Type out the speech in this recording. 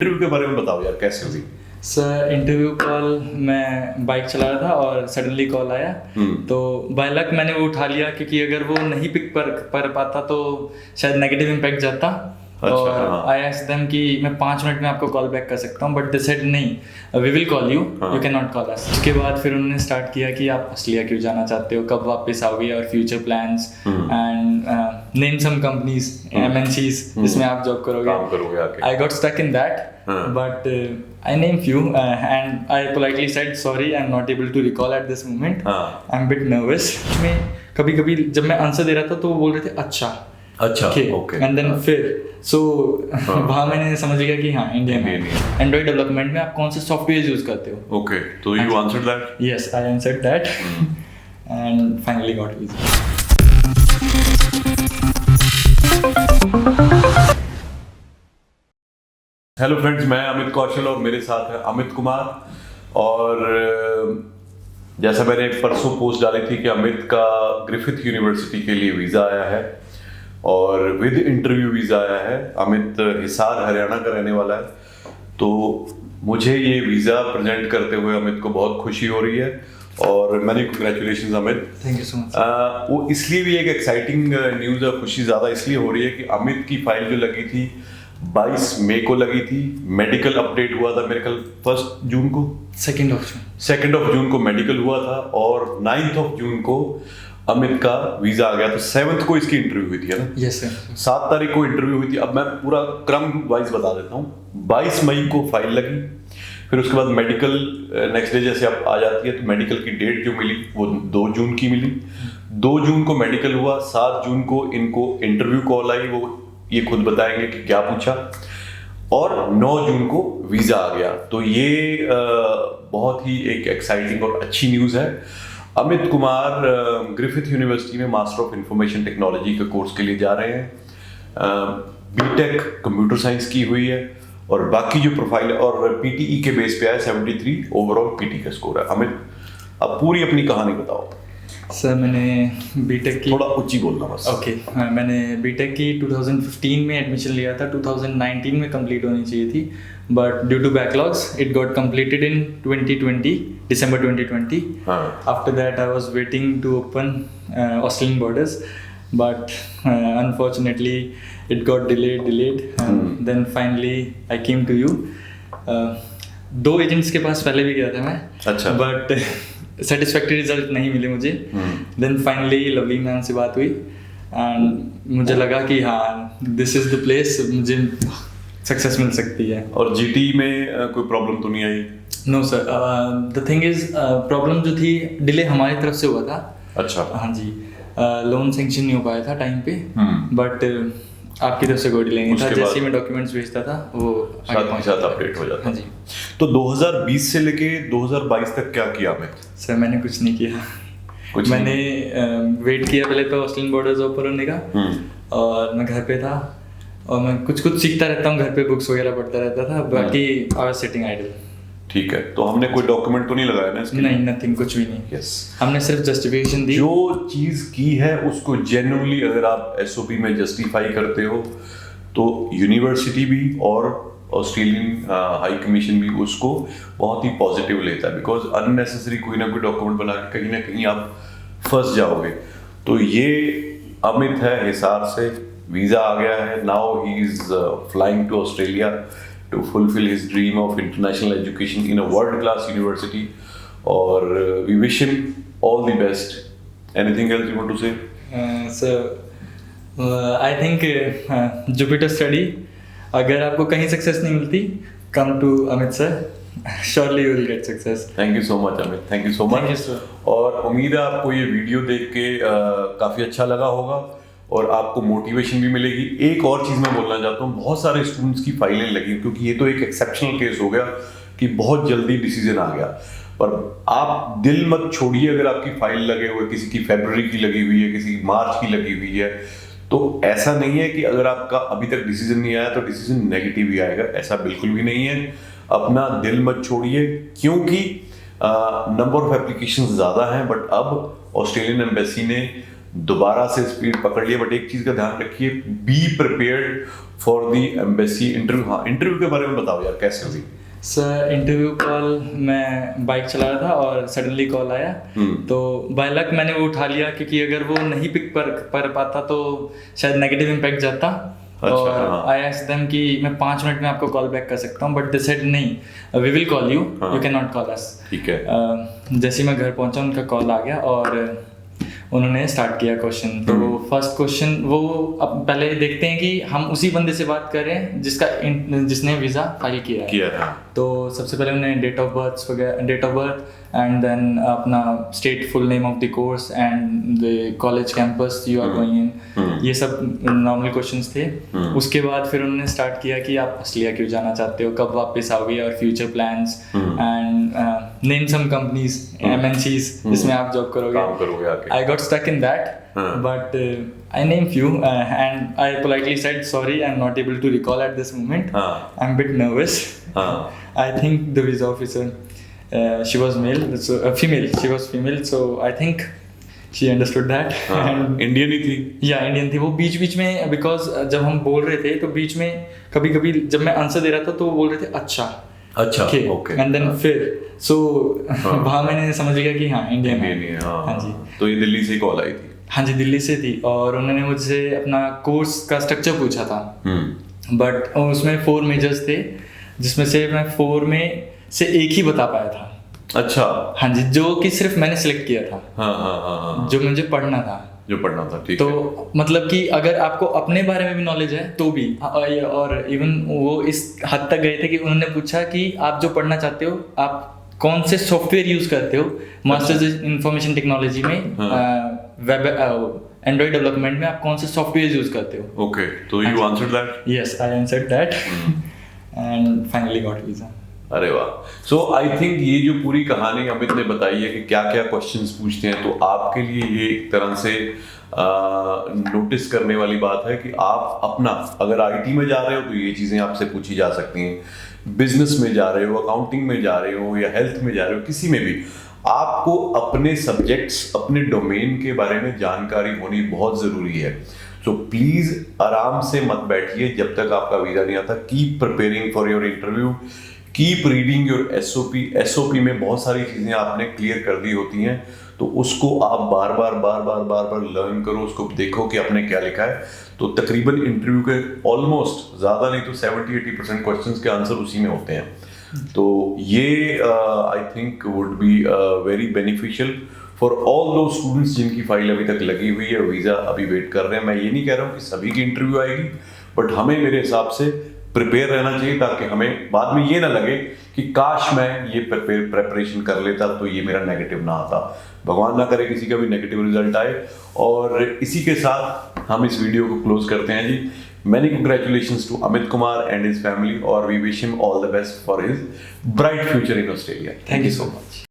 Interview के बारे में बताओ यार, कैसे हुई? सर इंटरव्यू कॉल, मैं बाइक चला रहा था और सडनली कॉल आया। तो बाय लक मैंने वो उठा लिया, क्योंकि अगर वो नहीं पिक कर पाता तो शायद नेगेटिव इम्पैक्ट जाता। अच्छा, और हाँ। आई आस्क्ड देम कि मैं 5 मिनट में आपको कॉल बैक कर सकता हूँ, बट दे सेड नहीं, we will call you, you can not call us. उसके बाद फिर उन्होंने स्टार्ट किया कि आप ऑस्ट्रेलिया क्यों जाना चाहते हो, कब वापस आओगे, और future plans and name some companies MNCs जिसमें आप जॉब काम करोगे आके। I got stuck in that, but I named few and I politely said sorry, I'm not able to recall at this moment. I'm a bit nervous. मैं कभी-कभी जब मैं answer दे रहा था तो वो बोल रहे थे अच्छा ओके एंड देन फिर सो वहाँ मैंने समझ लिया कि हाँ इंडियन है। एंड्रॉइड डेवलपमेंट में आप कौन से सॉफ्टवेयर यूज करते हो? ओके, तो you answered that? Yes, I answered that and finally got visa. Hello friends, मैं अमित कौशल और मेरे साथ है अमित कुमार। और जैसा मैंने परसों पोस्ट डाली थी कि अमित का ग्रिफिथ यूनिवर्सिटी के लिए वीज़ा आया है और विद इंटरव्यू वीज़ा आया है। अमित हिसार हरियाणा का रहने वाला है, तो मुझे ये वीज़ा प्रेजेंट करते हुए अमित को बहुत खुशी हो रही है और मैंने congratulations Amit. Thank you so much. वो इसलिए भी एक एक्साइटिंग न्यूज़ है, खुशी ज़्यादा इसलिए हो रही है कि अमित की फाइल जो लगी थी 22 मई को लगी थी। मेडिकल अपडेट हुआ था मेरे ख्याल 1 जून को, 2 जून को मेडिकल हुआ था और 9 जून को अमित का वीजा आ गया। तो 7 को इसकी इंटरव्यू हुई थी, है ना? Yes sir. 7 तारीख को इंटरव्यू हुई थी। अब मैं पूरा क्रम वाइज बता देता हूँ। 22 मई को फाइल लगी, फिर उसके बाद मेडिकल नेक्स्ट डे जैसे आप आ जाती है, तो मेडिकल की डेट जो मिली वो 2 जून की मिली। 2 जून को मेडिकल हुआ, 7 जून को इनको इंटरव्यू कॉल आई, वो ये खुद बताएंगे कि क्या पूछा, और 9 जून को वीजा आ गया। तो ये बहुत ही एक एक्साइटिंग और अच्छी न्यूज़ है। अमित कुमार ग्रिफिथ यूनिवर्सिटी में मास्टर ऑफ इंफॉर्मेशन टेक्नोलॉजी के कोर्स के लिए जा रहे हैं। बीटेक कंप्यूटर साइंस की हुई है और बाकी जो प्रोफाइल है, और पीटीई के बेस पे आया 73 ओवरऑल पीटी का स्कोर है। अमित, अब पूरी अपनी कहानी बताओ। सर मैंने बीटेक की, थोड़ा ऊंची बोलना बस। ओके, मैंने बीटेक की 2015 में एडमिशन लिया था, 2019 में कंप्लीट होनी चाहिए थी, but due to backlogs it got completed in 2020, December 2020. After that I was waiting to open Australian borders, but unfortunately it got delayed and then finally I came to you. 2 agents के पास पहले भी गया था मैं, अच्छा, but satisfactory result नहीं मिले मुझे। देन फाइनली लवली मैम से बात हुई एंड मुझे लगा कि हाँ दिस इज द प्लेस, मुझे सक्सेस मिल सकती है। और जीटी में कोई प्रॉब्लम तो नहीं आई? No sir, the thing is problem जो थी, डिले हमारी तरफ से हुआ था। अच्छा, हाँ जी, लोन सेंक्शन नहीं हो पाया था टाइम पे, बट आपकी तरफ से कोई डिले नहीं था। जैसे मैं डॉक्यूमेंट्स भेजता था वो साथ ही साथ अपडेट हो जाता। हाँ जी। तो 2020 से लेके 2022 तक क्या किया मैं? सर मैंने कुछ नहीं किया। मैंने वेट किया पहले तो ऑस्ट्रेलियन बॉर्डर्स ओपन होने का, और मैं घर पे था और मैं कुछ सीखता रहता हूँ घर पे, बुक्स वगैरह पढ़ता रहता था, बाकी आई वाज सिटिंग आइडल। ठीक है, तो हमने कोई डॉक्यूमेंट तो नहीं लगाया ना इसके? नहीं, नथिंग, कुछ भी नहीं। यस, हमने सिर्फ जस्टिफिकेशन दी। जो चीज की है उसको जेन्युइनली अगर आप एसओपी में जस्टिफाई करते हो तो यूनिवर्सिटी भी और ऑस्ट्रेलियन हाई कमीशन भी उसको बहुत ही पॉजिटिव लेता है, बिकॉज अननेसेसरी कोई ना कोई डॉक्यूमेंट बना के कहीं ना कहीं आप फंस जाओगे। तो ये अमित है हिसार से, वीजा आ गया है, now he is flying to Australia to fulfill his dream of international education in a world class university, or we wish him all the best. Anything else you want to say? So I think Jupiter study, अगर आपको कहीं success नहीं मिलती, come to Amit sir, surely you will get success. Thank you so much Amit, thank you so much. Thank you sir. और उम्मीद है आपको ये वीडियो देख के काफ़ी अच्छा लगा होगा और आपको मोटिवेशन भी मिलेगी। एक और चीज़ मैं बोलना चाहता हूँ, बहुत सारे स्टूडेंट्स की फाइलें लगी, क्योंकि ये तो एक एक्सेप्शनल केस हो गया कि बहुत जल्दी डिसीजन आ गया। पर आप दिल मत छोड़िए, अगर आपकी फाइल लगे हुए, किसी की फरवरी की लगी हुई है, किसी की मार्च की लगी हुई है, तो ऐसा नहीं है कि अगर आपका अभी तक डिसीजन नहीं आया तो डिसीजन नेगेटिव ही आएगा, ऐसा बिल्कुल भी नहीं है। अपना दिल मत छोड़िए, क्योंकि नंबर ऑफ एप्लीकेशन ज़्यादा हैं, बट अब ऑस्ट्रेलियन एम्बेसी ने दोबारा से स्पीड पकड़ लिया। बट एक चीज का ध्यान रखिए, be prepared for the embassy interview. हाँ, इंटरव्यू के बारे में बताओ यार, कैसे हुई? सर इंटरव्यू कॉल, मैं बाइक चला रहा था और सडनली कॉल आया, तो बाय लक मैंने वो उठा लिया, क्योंकि अगर वो नहीं पिक कर पाता तो शायद नेगेटिव इम्पैक्ट जाता। अच्छा, और आई आस्क्ड देम कि मैं 5 मिनट में आपको कॉल बैक कर सकता हूँ, बट दे सेड नहीं, we will call you, you can not call us. ठीक है। जैसे ही मैं घर पहुंचा उनका कॉल आ गया और उन्होंने स्टार्ट किया क्वेश्चन। तो फर्स्ट क्वेश्चन वो, अब पहले देखते हैं कि हम उसी बंदे से बात कर रहे हैं जिसने वीज़ा फाइल किया है। तो सबसे पहले उन्होंने date of birth and then अपना state, full name of the course and the college campus you are going in, ये सब नॉर्मल क्वेश्चंस थे। उसके बाद फिर उन्होंने स्टार्ट किया कि आप ऑस्ट्रेलिया क्यों जाना चाहते हो, कब वापस आओगे, और future plans and name some companies, MNCs जिसमें आप जॉब करोगे। I got stuck in that, but I named few and I politely said sorry, I'm not able to recall at this moment. I'm a bit nervous. I think the visa officer, she was female, so I think she understood that. And Indian ही थी? या Indian थी। वो बीच में, because जब हम बोल रहे थे तो बीच में कभी जब मैं आंसर दे रहा था तो वो बोल रहे थे अच्छा ओके, एंड देन फिर वहाँ मैंने समझ लिया कि हाँ इंडियन है। हाँ जी। तो ये दिल्ली से कॉल आई थी? हाँ जी, दिल्ली से थी, और उन्होंने मुझसे अपना कोर्स का स्ट्रक्चर पूछा था, बट उसमें 4 मेजर्स थे, जिसमें से मैं 4 में से एक ही बता पाया था। अच्छा। हाँ जी, जो कि सिर्फ मैंने सिलेक्ट किया था। हाँ। जो मुझे पढ़ना था। ठीक तो है। मतलब कि अगर आपको अपने बारे में भी नॉलेज है तो भी, और इवन वो इस हद तक गए थे कि उन्होंने पूछा कि आप जो पढ़ना चाहते हो, आप कौन से सॉफ्टवेयर यूज करते हो, मास्टर्स इंफॉर्मेशन टेक्नोलॉजी में, वेब एंड्रॉइड डेवलपमेंट में आप कौन से सॉफ्टवेयर यूज करते हो। ओके, तो you answered that? Yes, I answered that and finally got visa. अरे वाह। सो आई थिंक ये जो पूरी कहानी अमित ने बताई है कि क्या क्या क्वेश्चंस पूछते हैं, तो आपके लिए ये एक तरह से नोटिस करने वाली बात है कि आप अपना, अगर IT में जा रहे हो तो ये चीज़ें आपसे पूछी जा सकती हैं, बिजनेस में जा रहे हो, अकाउंटिंग में जा रहे हो, या हेल्थ में जा रहे हो, किसी में भी आपको अपने सब्जेक्ट्स, अपने डोमेन के बारे में जानकारी होनी बहुत ज़रूरी है। सो प्लीज़ आराम से मत बैठिए जब तक आपका वीज़ा नहीं आता। Keep preparing for your interview, keep reading your SOP में बहुत सारी चीज़ें आपने क्लियर कर दी होती हैं, तो उसको आप बार बार लर्न करो, उसको देखो कि आपने क्या लिखा है। तो तकरीबन इंटरव्यू के ऑलमोस्ट, ज़्यादा नहीं तो 70-80% क्वेश्चंस के आंसर उसी में होते हैं। तो ये I think would be very beneficial for all दो स्टूडेंट्स जिनकी फाइल अभी तक लगी हुई है, वीज़ा अभी वेट कर रहे हैं। मैं ये नहीं कह रहा हूँ कि सभी की इंटरव्यू आएगी, बट हमें मेरे हिसाब से प्रिपेयर रहना चाहिए, ताकि हमें बाद में ये ना लगे कि काश मैं ये प्रिपरेशन कर लेता तो ये मेरा नेगेटिव ना आता। भगवान ना करे किसी का भी नेगेटिव रिजल्ट आए। और इसी के साथ हम इस वीडियो को क्लोज करते हैं जी। Many congratulations to Amit Kumar and his family, और we wish him all the best for his bright future in Australia. Thank you so much.